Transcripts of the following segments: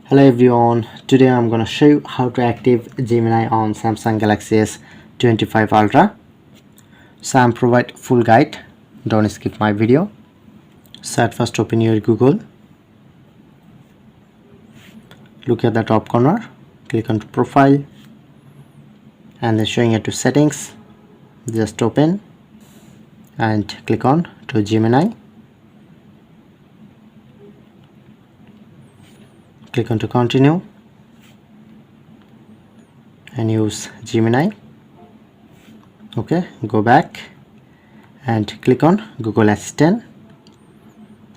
Hello everyone, today I'm gonna show you how to active Gemini on Samsung Galaxy S25 Ultra. So I'm provide full guide, don't skip my video. So at first open your Google, look at the top corner, click on to profile and then showing it to settings, just open and click on to Gemini. Click on to continue and use Gemini. Okay, go back and click on Google Assistant.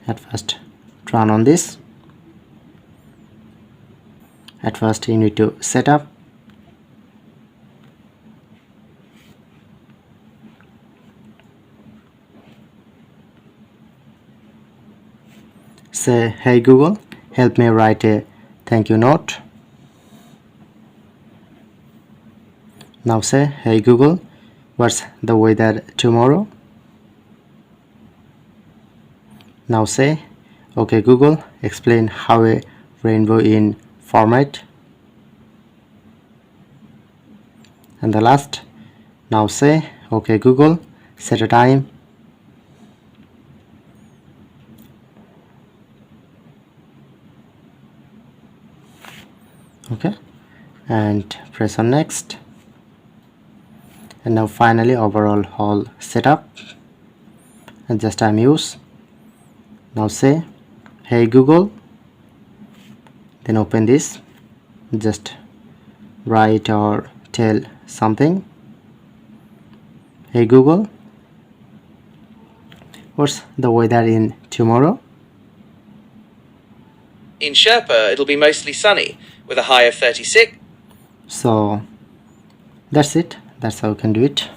At first turn on this. At first you need to set up. Say, hey Google, help me write a thank you note. Now say, hey Google, what's the weather tomorrow? Now say, okay Google, explain how a rainbow in format. And the last, now say, okay Google, set a time. Okay, and press on next. And now finally overall whole setup and just time use. Now say, hey Google, then open this, just write or tell something. Hey Google, what's the weather in tomorrow? In Sherpa, it'll be mostly sunny, with a high of 36. So that's it, that's how you can do it.